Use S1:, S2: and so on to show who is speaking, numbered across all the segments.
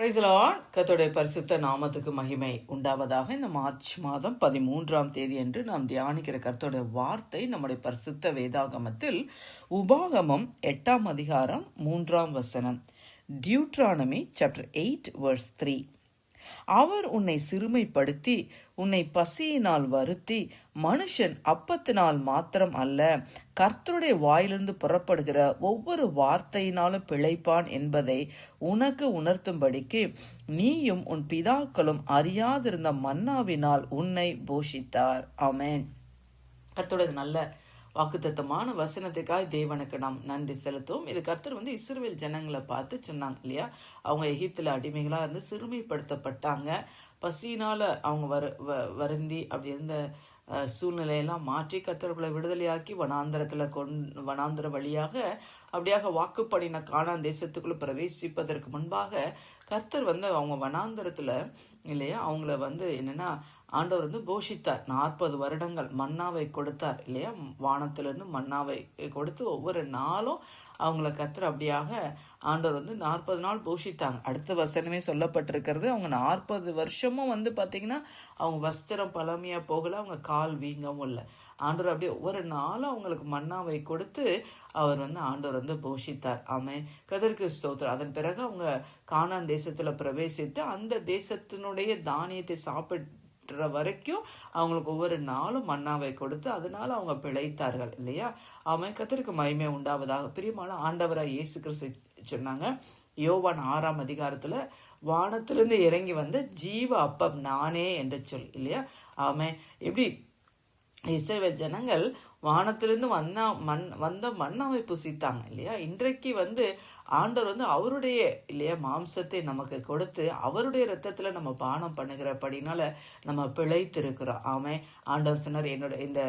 S1: Praise the Lord. கர்த்தருடைய பரிசுத்த நாமத்துக்கு மகிமை உண்டாவதாக. இந்த மார்ச் மாதம் 13ஆம் தேதி அன்று நாம் தியானிக்கிற கர்த்தருடைய வார்த்தை நம்முடைய பரிசுத்த வேதாகமத்தில் உபாகமம் 8ஆம் அதிகாரம் 3ஆம் வசனம். Deuteronomy chapter 8 verse 3. அவர் உன்னை சிறுமைப்படுத்தி உன்னை பசியினால் வருத்தி, மனுஷன் அப்பத்தினால் மாத்திரம் அல்ல, கர்த்தருடைய வாயிலிருந்து புறப்படுகிற ஒவ்வொரு வார்த்தையினாலும் பிழைப்பான் என்பதை உனக்கு உணர்த்தும்படிக்கு நீயும் உன் பிதாக்களும் அறியாதிருந்த மன்னாவினால் உன்னை போஷித்தார். ஆமென். கர்த்தருடைய நல்ல வாக்குத்தத்தமான வசனத்துக்காக தேவனுக்கு நாம் நன்றி செலுத்துவோம். இது கர்த்தர் இஸ்ரவேல் ஜனங்களை பார்த்து சொன்னாங்க இல்லையா. அவங்க எகிப்தில் அடிமைகளாக இருந்து சிறுமைப்படுத்தப்பட்டாங்க. பசியினால் அவங்க வருந்தி அப்படி இருந்த சூழ்நிலையெல்லாம் மாற்றி கர்த்தர்களை விடுதலையாக்கி வனாந்திர வழியாக அப்படியாக வாக்குப்படின கானான் தேசத்துக்குள்ள பிரவேசிப்பதற்கு முன்பாக கர்த்தர் அவங்க வனாந்திரத்துல இல்லையா அவங்கள என்னன்னா ஆண்டவர் போஷித்தார். 40 வருடங்கள் மன்னாவை கொடுத்தார் இல்லையா. வானத்திலிருந்து மன்னாவை கொடுத்து ஒவ்வொரு நாளும் அவங்கள கர்த்தர் அப்படியாக ஆண்டவர் 40 நாள் போஷித்தாங்க. அடுத்த வசனமே சொல்லப்பட்டிருக்கிறது, அவங்க 40 வருஷமும் பார்த்தீங்கன்னா அவங்க வஸ்திரம் பழமையா போகல, அவங்க கால் வீங்கவும் இல்லை. ஆண்டவர் அப்படியே ஒவ்வொரு நாளும் அவங்களுக்கு மன்னாவை கொடுத்து அவர் ஆண்டவர் போஷித்தார். ஆமென். கர்த்தருக்கு ஸ்தோத்திரம். அதன் பிறகு அவங்க கானான் தேசத்துல பிரவேசித்து அந்த தேசத்தினுடைய தானியத்தை சாப்பிட்டு வரைக்கும் அவங்களுக்கு ஒவ்வொரு நாளும் மன்னாவை கொடுத்து அதனால அவங்க பிழைத்தார்கள் இல்லையா. அவன் கர்த்தருக்கு மகிமை உண்டாவதாக. பிரியமான ஆண்டவராய் இயேசு கிறிஸ்து சொன்னாங்க யோவான் 6ஆம் அதிகாரத்துல, வானத்திலிருந்து இறங்கி வந்த ஜீவ அப்பம் நானே என்று சொல் இல்லையா. ஆமென். எப்படி இஸ்ரவேல் ஜனங்கள் வானத்திலிருந்து வந்த மன்னாவை புசித்தாங்க இல்லையா. இன்றைக்கு ஆண்டவர் அவருடைய இல்லையா மாம்சத்தை நமக்கு கொடுத்து அவருடைய ரத்தத்துல நம்ம பானம் பண்ணுகிறபடினால நம்ம பிழைத்திருக்கிறோம். ஆமே. ஆண்டவர் சொன்னார், இந்த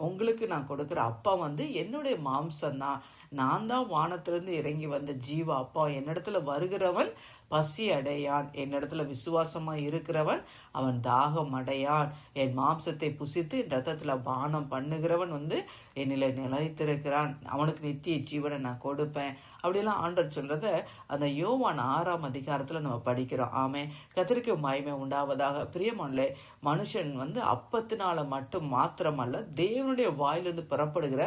S1: உங்களுக்கு நான் கொடுக்குற அப்பா என்னுடைய மாம்சம் தான், நான் தான் வானத்திலிருந்து இறங்கி வந்த ஜீவ அப்பா. என்னிடத்துல வருகிறவன் பசி அடையான், என்னிடத்துல விசுவாசமா இருக்கிறவன் அவன் தாகம் அடையான். என் மாம்சத்தை புசித்து என் ரத்தத்துல பானம் பண்ணுகிறவன் என்னில நிலைத்திருக்கிறான், அவனுக்கு நித்திய ஜீவனை நான் கொடுப்பேன். அப்படியெல்லாம் ஆண்டவர் சொல்றத அந்த யோவான் 6ஆம் அதிகாரத்துல நம்ம படிக்கிறோம். ஆமே. கர்த்தருக்கு மகிமை உண்டாவதாக. பிரியமானே, மனுஷன் அப்பத்தினால மட்டும் மாத்திரமல்ல, தேவனுடைய வாயிலிருந்து புறப்படுகிற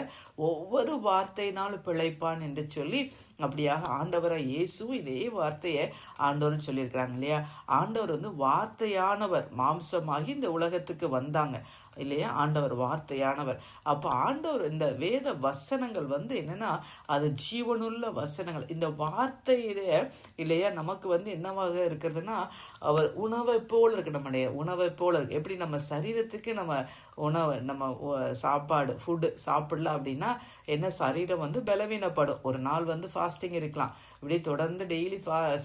S1: ஒவ்வொரு வார்த்தையினாலும் பிழைப்பான் என்று சொல்லி அப்படியாக ஆண்டவராய் இயேசு இதே வார்த்தையை ஆண்டவர்னு சொல்லியிருக்கிறாங்க இல்லையா. ஆண்டவர் வார்த்தையானவர் மாம்சமாகி இந்த உலகத்துக்கு வந்தாங்க இல்லையா. ஆண்டவர் வார்த்தையானவர். அப்ப ஆண்டவர் இந்த வேத வசனங்கள் என்னன்னா அது ஜீவனுள்ள வசனங்கள். இந்த வார்த்தையில இல்லையா நமக்கு என்னவாக இருக்கிறதுனா அவர் உணவை போல இருக்கு. நம்முடைய உணவை போல இருக்கு. எப்படி நம்ம சரீரத்துக்கு நம்ம உணவு நம்ம சாப்பாடு ஃபுட்டு சாப்பிடல அப்படின்னா என்ன சரீரம் பலவீனப்படும். ஒரு நாள் ஃபாஸ்டிங் இருக்கலாம், இப்படி தொடர்ந்து டெய்லி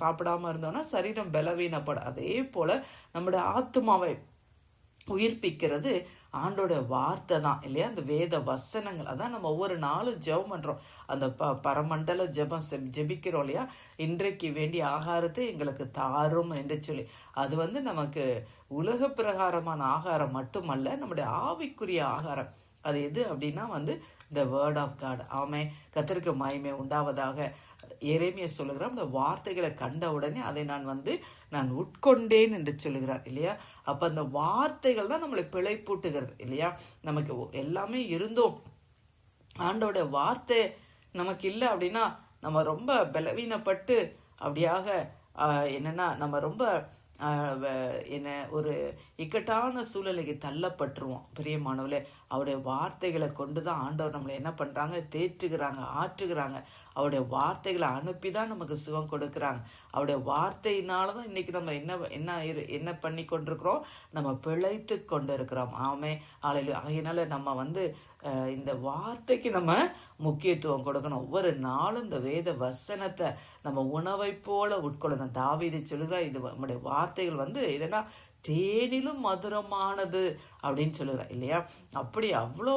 S1: சாப்பிடாம இருந்தோம்னா சரீரம் பலவீனப்படும். அதே போல நம்முடைய ஆத்மாவை உயிர்ப்பிக்கிறது ஆண்டோட வார்த்தை தான் இல்லையா. அந்த வேத வசனங்கள் அதான் நம்ம ஒவ்வொரு நாளும் ஜெபம் பண்றோம். அந்த பரமண்டல ஜெபிக்கிறோம் இல்லையா. இன்றைக்கு வேண்டிய ஆகாரத்தை எங்களுக்கு தாரும் என்று சொல்லி அது நமக்கு உலக பிரகாரமான ஆகாரம் மட்டுமல்ல, நம்முடைய ஆவிக்குரிய ஆகாரம். அது எது அப்படின்னா the word of God. ஆமே. கர்த்தருக்கு மகிமை உண்டாவதாக. எரேமியா சொல்லுகிறார், அந்த வார்த்தைகளை கண்ட உடனே அதை நான் உட்கொண்டேன் என்று சொல்லுகிறார் இல்லையா. அப்ப அந்த வார்த்தைகள் தான் நம்மளை பிழைப்பூட்டுகிறது இல்லையா. நமக்கு எல்லாமே இருந்தோம், ஆண்டோட வார்த்தை நமக்கு இல்லை அப்படின்னா நம்ம ரொம்ப பலவீனப்பட்டு அப்படியாக என்னன்னா நம்ம ரொம்ப ஒரு இக்கட்டான சூழ்நிலைக்கு தள்ளப்பட்டுருவோம். பிரியமானவர்களே, அவருடைய வார்த்தைகளை கொண்டுதான் ஆண்டவர் நம்மளை என்ன பண்றாங்க, தேற்றுகிறாங்க, ஆற்றுகிறாங்க. அவருடைய வார்த்தைகளை அனுப்பிதான் நமக்கு சுகம் கொடுக்குறாங்க. அவருடைய வார்த்தையினாலதான் இன்னைக்கு நம்ம என்ன பண்ணி கொண்டிருக்கிறோம், நம்ம பிழைத்து கொண்டு இருக்கிறோம். ஆமே. அதனால நம்ம இந்த வார்த்தைக்கு நம்ம முக்கியத்துவம் கொடுக்கணும். ஒவ்வொரு நாளும் இந்த வேத வசனத்தை நம்ம உணவை போல உட்கொள்ளணும். தாவீது சொல்லுகிறா, இது நம்முடைய வார்த்தைகள் இதனா தேனிலும் மதுரமானது அப்படின்னு சொல்லுறா இல்லையா. அப்படி அவ்வளோ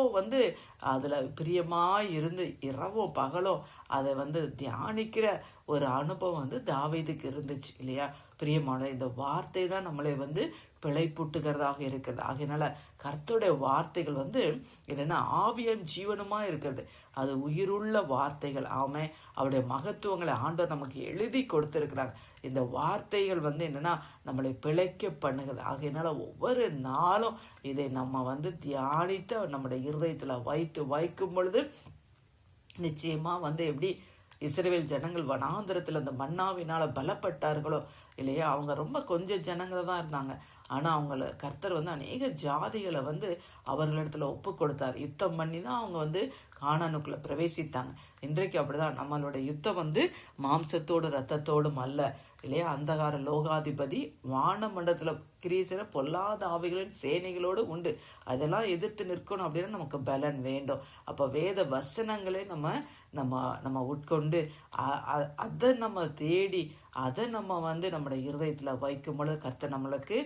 S1: அதுல பிரியமா இருந்து இரவும் பகலும் அதை தியானிக்கிற ஒரு அனுபவம் தாவீதுக்கு இருந்துச்சு இல்லையா. பிரியமான இந்த வார்த்தை தான் நம்மளை பிழைப்புட்டுகிறதாக இருக்கிறது. ஆகையினால கர்த்தருடைய வார்த்தைகள் என்னன்னா ஆவியும் ஜீவனுமா இருக்கிறது. அது உயிருள்ள வார்த்தைகள். ஆமே. அவருடைய மகத்துவங்களை ஆண்டவர் நமக்கு எழுதி கொடுத்திருக்கிறாங்க. இந்த வார்த்தைகள் என்னன்னா நம்மளை பிழைக்க பண்ணுகிறது. ஆகையினால ஒவ்வொரு நாளும் இதை நம்ம தியானித்து நம்முடைய இருதயத்தில் வைக்கும் பொழுது நிச்சயமா எப்படி இஸ்ரவேல் ஜனங்கள் வனாந்திரத்தில் அந்த மன்னாவினால பலப்பட்டார்களோ இல்லையா, அவங்க ரொம்ப கொஞ்சம் ஜனங்கள் தான் இருந்தாங்க. ஆனால் அவங்கள கர்த்தர் அநேக ஜாதிகளை அவர்களிடத்துல ஒப்பு கொடுத்தார். யுத்தம் பண்ணி தான் அவங்க கானானுக்குள்ள பிரவேசித்தாங்க. இன்றைக்கு அப்படிதான் நம்மளுடைய யுத்தம் மாம்சத்தோடு ரத்தத்தோடும் அல்ல இல்லையா. அந்தகார லோகாதிபதி வானமண்டலத்துல கிரீசர பொல்லாத ஆவிகளின் சேனைகளோடு உண்டு. அதெல்லாம் எதிர்த்து நிற்கணும் அப்படின்னா நமக்கு பலன் வேண்டும். அப்ப வேத வசனங்களை நம்ம உட்கொண்டு அதை நம்ம தேடி அதை நம்ம நம்முடைய இருதயத்துல வைக்கும் பொழுது கர்த்தர் நம்மளுக்கு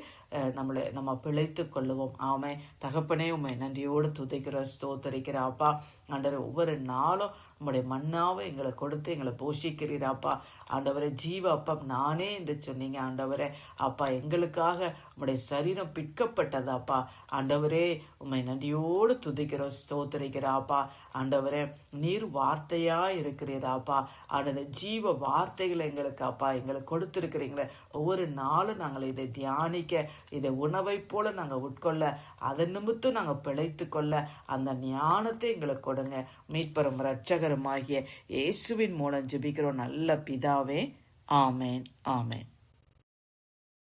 S1: நம்ம பிழைத்து கொள்ளுவோம். ஆமை தகப்பனே உண்மை நன்றியோடு துதிக்கிற ஸ்தோத்தரிக்கிற அப்பா. ஆண்டவர் ஒவ்வொரு நாளும் உங்களுடைய மன்னாவை எங்களை கொடுத்து எங்களை போஷிக்கிறீராப்பா. ஆண்டவரை ஜீவ அப்பம் நானே என்று சொன்னீங்க ஆண்டவரே. அப்பா எங்களுக்காக உம்முடைய சரீரம் பிற்கப்பட்டதாப்பா. ஆண்டவரே உண்மை நன்றியோடு துதிக்கிறோம் ஸ்தோத்தரிக்கிறாப்பா. ஆண்டவரே நீர் வார்த்தையா இருக்கிறீராப்பா. ஆண்டவர் ஜீவ வார்த்தைகளை எங்களுக்கு அப்பா எங்களுக்கு கொடுத்திருக்கிறீங்களே. ஒவ்வொரு நாளும் நாங்கள் இதை தியானிக்க, இதை உணவை போல நாங்கள் உட்கொள்ள, அதன் நிமித்தம் நாங்கள் பிழைத்து கொள்ள அந்த ஞானத்தை எங்களுக்கு கொடுங்க. மீட்பரும் இரட்சகருமாகிய இயேசுவின் மூலம் ஜெபிக்கிறோம் நல்ல பிதாவே. ஆமேன், ஆமேன்.